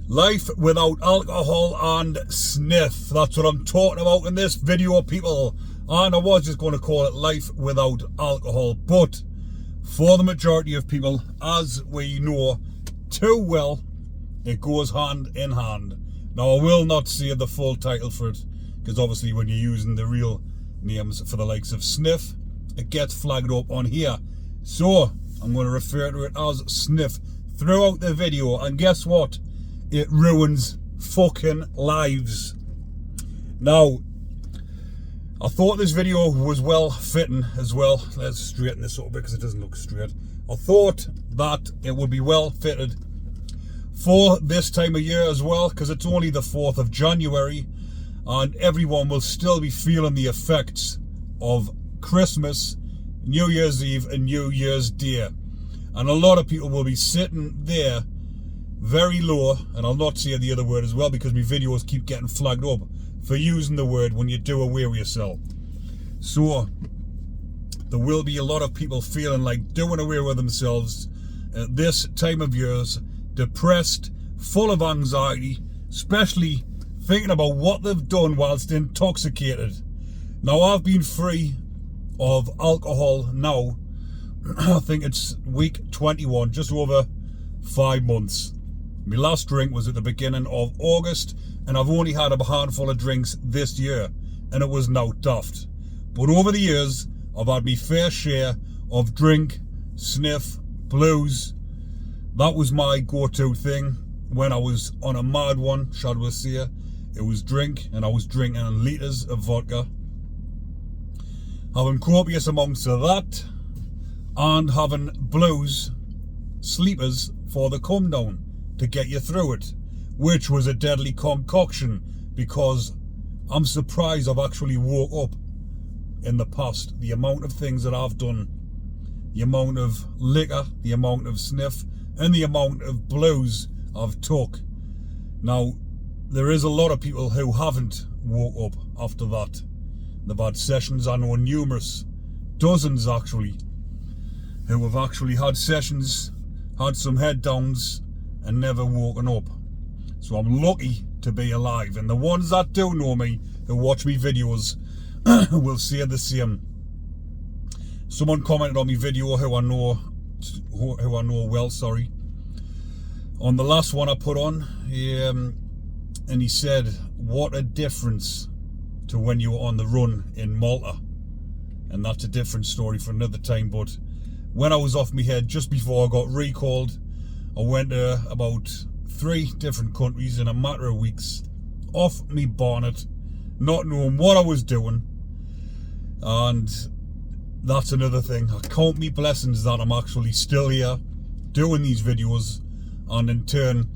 Life without alcohol and SNIFF. That's what I'm talking about in this video, people. And I was just going to call it life without alcohol. But for the majority of people, as we know too well, it goes hand in hand. Now, I will not say the full title for it, because obviously when you're using the real names for the likes of SNIFF, it gets flagged up on here. So I'm going to refer to it as SNIFF throughout the video. And guess what? It ruins fucking lives. Now, I thought this video was well fitting as well. Let's straighten this up because it doesn't look straight. I thought that it would be well fitted for this time of year as well, because it's only the 4th of January and everyone will still be feeling the effects of Christmas, New Year's Eve and New Year's Day. And a lot of people will be sitting there very low, and I'll not say the other word as well because my videos keep getting flagged up for using the word when you do away with yourself. So there will be a lot of people feeling like doing away with themselves at this time of years, depressed, full of anxiety, especially thinking about what they've done whilst intoxicated. Now, I've been free of alcohol now, I think it's week 21, just over 5 months. My last drink was at the beginning of August, and I've only had a handful of drinks this year, and it was now daft. But over the years, I've had my fair share of drink, sniff, blues. That was my go-to thing when I was on a mad one, shall we say. It was drink, and I was drinking litres of vodka. Having copious amounts of that, and having blues, sleepers for the come down to get you through it, which was a deadly concoction, because I'm surprised I've actually woke up in the past. The amount of things that I've done, the amount of liquor, the amount of sniff, and the amount of blues I've took. Now, there is a lot of people who haven't woke up after that. They've had sessions, I know numerous, dozens actually, who have actually had sessions, had some head downs, and never woken up. So I'm lucky to be alive, and the ones that do know me, who watch me videos, will say the same. Someone commented on my video who I know well, sorry, on the last one I put on, and he said, what a difference to when you were on the run in Malta. And that's a different story for another time. But when I was off my head just before I got recalled, I went to about 3 different countries in a matter of weeks, off me bonnet, not knowing what I was doing. And that's another thing. I count me blessings that I'm actually still here doing these videos, and in turn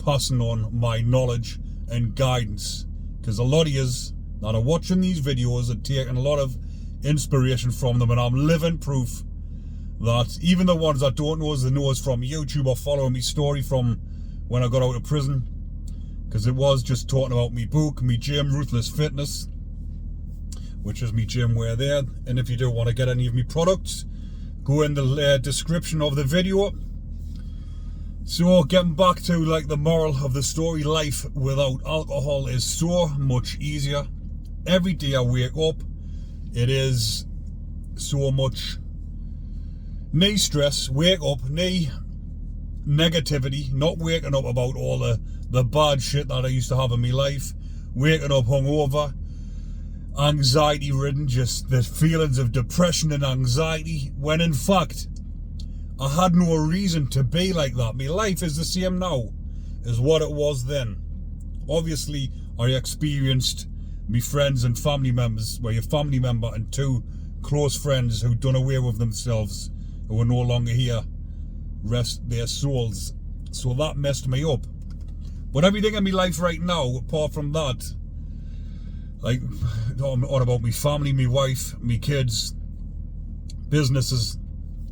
passing on my knowledge and guidance, because a lot of yous that are watching these videos are taking a lot of inspiration from them, and I'm living proof that even the ones that don't know us, they know us from YouTube or following me story from when I got out of prison, because it was just talking about me book, me gym, Ruthless Fitness, which is me gym wear there. And if you do want to get any of me products, go in the description of the video. So getting back to like the moral of the story, life without alcohol is so much easier. Every day I wake up, it is so much knee stress, wake up, knee negativity, not waking up about all the bad shit that I used to have in my life, waking up hungover, anxiety ridden, just the feelings of depression and anxiety, when in fact I had no reason to be like that. My life is the same now as what it was then. Obviously I experienced me friends and family members, where your family member and 2 close friends who done away with themselves, who are no longer here, rest their souls. So that messed me up. But everything in my life right now, apart from that, like all about me family, me wife, me kids, businesses,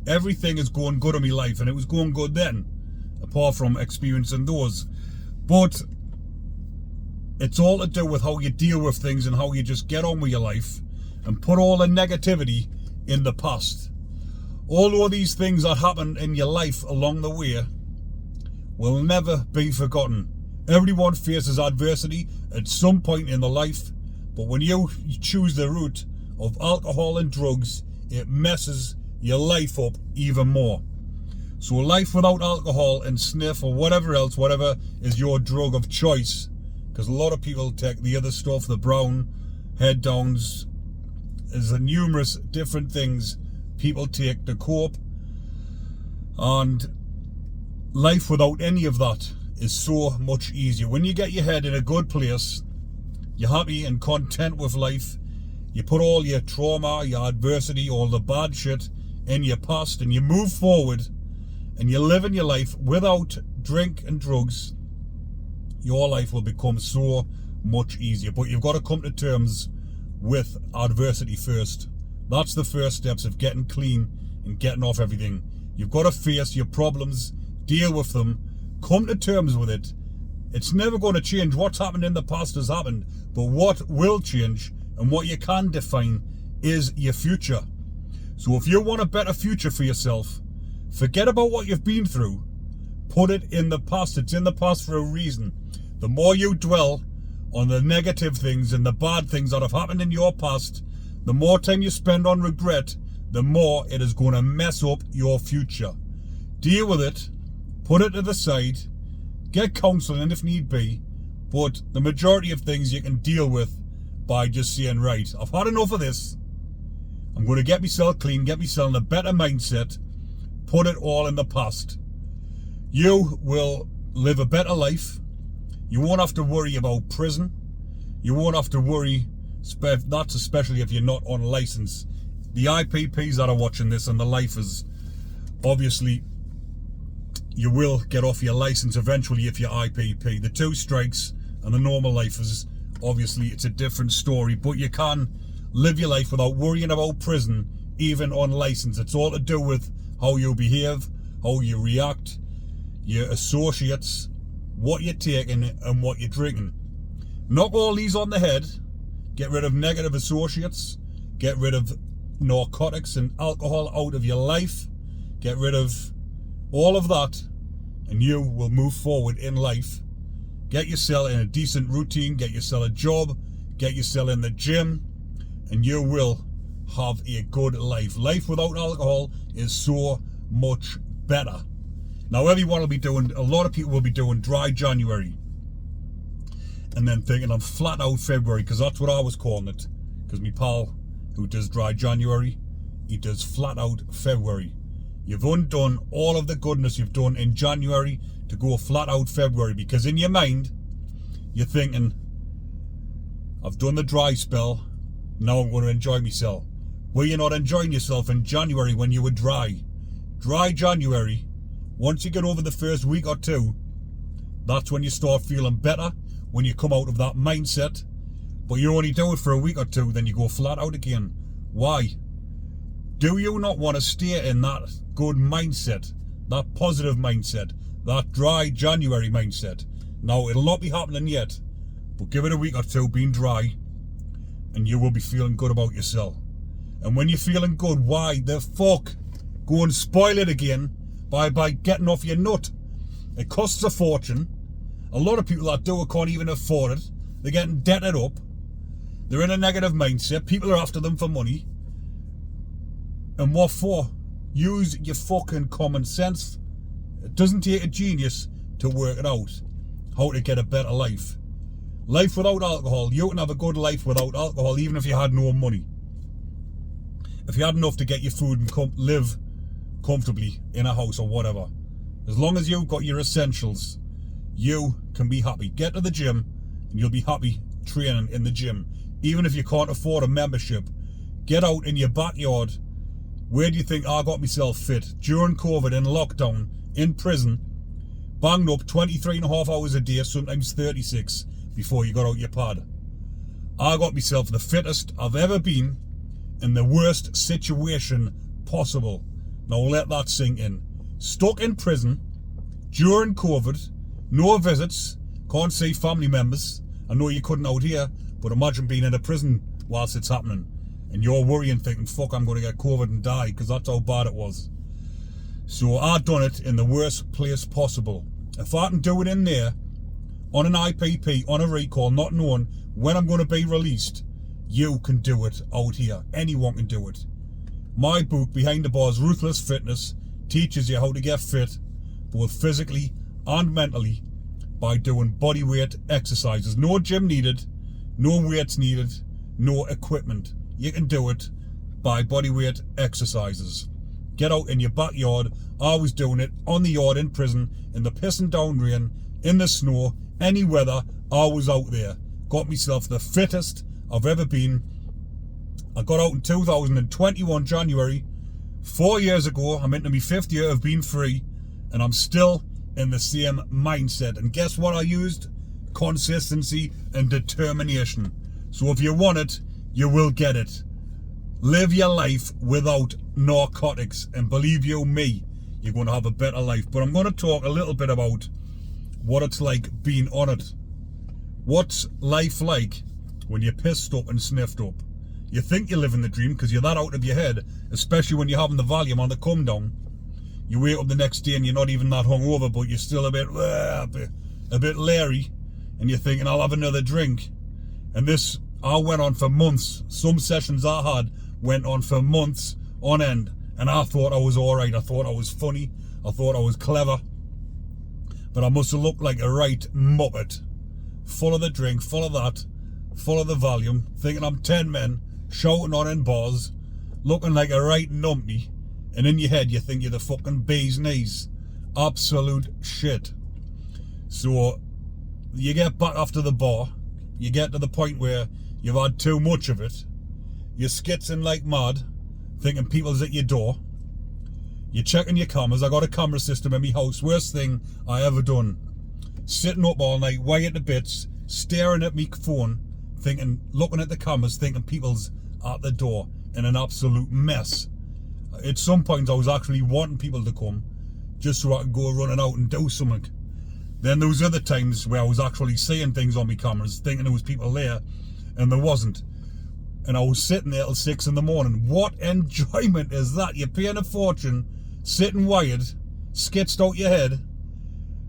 everything is going good in my life, and it was going good then, apart from experiencing those. But it's all to do with how you deal with things and how you just get on with your life and put all the negativity in the past. All of these things that happen in your life along the way will never be forgotten. Everyone faces adversity at some point in their life, but when you choose the route of alcohol and drugs, it messes your life up even more. So life without alcohol and sniff or whatever else, whatever is your drug of choice, because a lot of people take the other stuff, the brown, head downs, there's numerous different things people take to cope, and life without any of that is so much easier. When you get your head in a good place, you're happy and content with life, you put all your trauma, your adversity, all the bad shit in your past, and you move forward and you're living your life without drink and drugs, your life will become so much easier. But you've got to come to terms with adversity first. That's the first steps of getting clean and getting off everything. You've got to face your problems, deal with them, come to terms with it. It's never going to change. What's happened in the past has happened, but what will change and what you can define is your future. So if you want a better future for yourself, forget about what you've been through. Put it in the past. It's in the past for a reason. The more you dwell on the negative things and the bad things that have happened in your past, the more time you spend on regret, the more it is going to mess up your future. Deal with it. Put it to the side. Get counselling if need be. But the majority of things you can deal with by just saying, right, I've had enough of this. I'm going to get myself clean, get myself in a better mindset. Put it all in the past. You will live a better life. You won't have to worry about prison. You won't have to worry, that's especially if you're not on license. The IPPs that are watching this and the lifers, obviously, you will get off your license eventually if you're IPP. The 2 strikes and the normal lifers, obviously it's a different story, but you can live your life without worrying about prison, even on license. It's all to do with how you behave, how you react, your associates, what you're taking and what you're drinking. Knock all these on the head, get rid of negative associates, get rid of narcotics and alcohol out of your life, get rid of all of that, and you will move forward in life. Get yourself in a decent routine, get yourself a job, get yourself in the gym, and you will have a good life. Life without alcohol is so much better. Now everyone will be doing, a lot of people will be doing dry January and then thinking I'm flat out February, because that's what I was calling it, because my pal who does dry January, he does flat out February. You've undone all of the goodness you've done in January to go flat out February, because in your mind you're thinking, I've done the dry spell, now I'm going to enjoy myself. Well, you're not enjoying yourself in January when you were dry. Dry January, once you get over the first week or two, that's when you start feeling better, when you come out of that mindset. But you only do it for a week or two, then you go flat out again. Why? Do you not want to stay in that good mindset, that positive mindset, that dry January mindset? Now, it'll not be happening yet, but give it a week or two being dry, and you will be feeling good about yourself. And when you're feeling good, why the fuck go and spoil it again by getting off your nut? It costs a fortune. A lot of people that do it can't even afford it. They're getting indebted up. They're in a negative mindset. People are after them for money. And what for? Use your fucking common sense. It doesn't take a genius to work it out, how to get a better life. Life without alcohol. You can have a good life without alcohol, even if you had no money. If you had enough to get your food and live comfortably in a house or whatever. As long as you've got your essentials, you can be happy. Get to the gym and you'll be happy training in the gym. Even if you can't afford a membership, get out in your backyard. Where do you think I got myself fit? During COVID, in lockdown, in prison, banged up 23.5 hours a day, sometimes 36, before you got out your pad. I got myself the fittest I've ever been in the worst situation possible. Now let that sink in. Stuck in prison, during COVID, no visits, can't see family members. I know you couldn't out here, but imagine being in a prison whilst it's happening. And you're worrying, thinking, fuck, I'm going to get COVID and die, because that's how bad it was. So I done it in the worst place possible. If I can do it in there, on an IPP, on a recall, not knowing when I'm going to be released, you can do it out here. Anyone can do it. My book, Behind the Bars Ruthless Fitness, teaches you how to get fit, both physically and mentally, by doing bodyweight exercises. No gym needed, no weights needed, no equipment. You can do it by bodyweight exercises. Get out in your backyard. I was doing it on the yard in prison, in the pissing down rain, in the snow, any weather. I was out there. Got myself the fittest I've ever been. I got out in 2021 January. 4 years ago. I'm into my 5th year of being free, and I'm still in the same mindset. And guess what I used? Consistency and determination. So if you want it, you will get it. Live your life without narcotics, and believe you me, you're going to have a better life. But I'm going to talk a little bit about what it's like being on it. What's life like when you're pissed up and sniffed up? You think you're living the dream because you're that out of your head, especially when you're having the Valium on the come down. You wake up the next day and you're not even that hungover, but you're still a bit leery, and you're thinking, I'll have another drink. And this, I went on for months. Some sessions I had went on for months on end, and I thought I was alright. I thought I was funny. I thought I was clever. But I must have looked like a right muppet. Full of the drink, full of that, full of the Valium, thinking I'm 10 men, shouting on in bars, looking like a right numpty, and in your head you think you're the fucking bee's knees. Absolute shit. So you get back after the bar, you get to the point where you've had too much of it, you're skitzing like mad, thinking people's at your door, you're checking your cameras. I got a camera system in my house, worst thing I ever done. Sitting up all night, wired to bits, staring at me phone, thinking, looking at the cameras, thinking people's at the door, in an absolute mess. At some point I was actually wanting people to come, just so I could go running out and do something. Then there was other times where I was actually seeing things on my cameras, thinking there was people there, and there wasn't. And I was sitting there till 6 in the morning. What enjoyment is that? You're paying a fortune, sitting wired, skitzed out your head.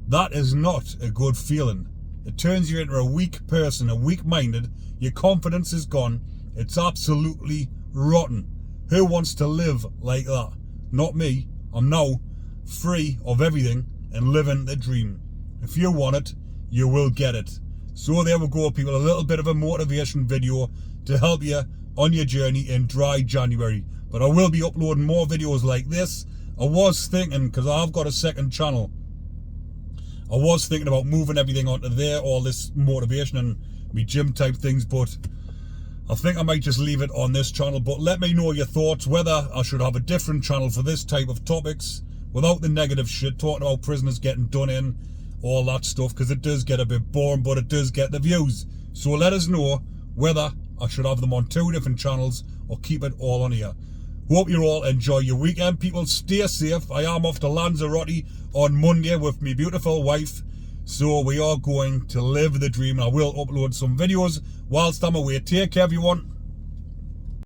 That is not a good feeling. It turns you into a weak person, a weak-minded. Your confidence is gone. It's absolutely rotten. Who wants to live like that? Not me. I'm now free of everything and living the dream. If you want it, you will get it. So there we go, people. A little bit of a motivation video to help you on your journey in dry January. But I will be uploading more videos like this. I was thinking, because I've got a second channel, I was thinking about moving everything onto there, all this motivation and me gym type things, but I think I might just leave it on this channel. But let me know your thoughts, whether I should have a different channel for this type of topics, without the negative shit, talking about prisoners getting done in, all that stuff, because it does get a bit boring, but it does get the views. So let us know whether I should have them on 2 different channels or keep it all on here. Hope you all enjoy your weekend, people. Stay safe. I am off to Lanzarote on Monday with my beautiful wife, so we are going to live the dream. I will upload some videos whilst I'm away. Take care, everyone.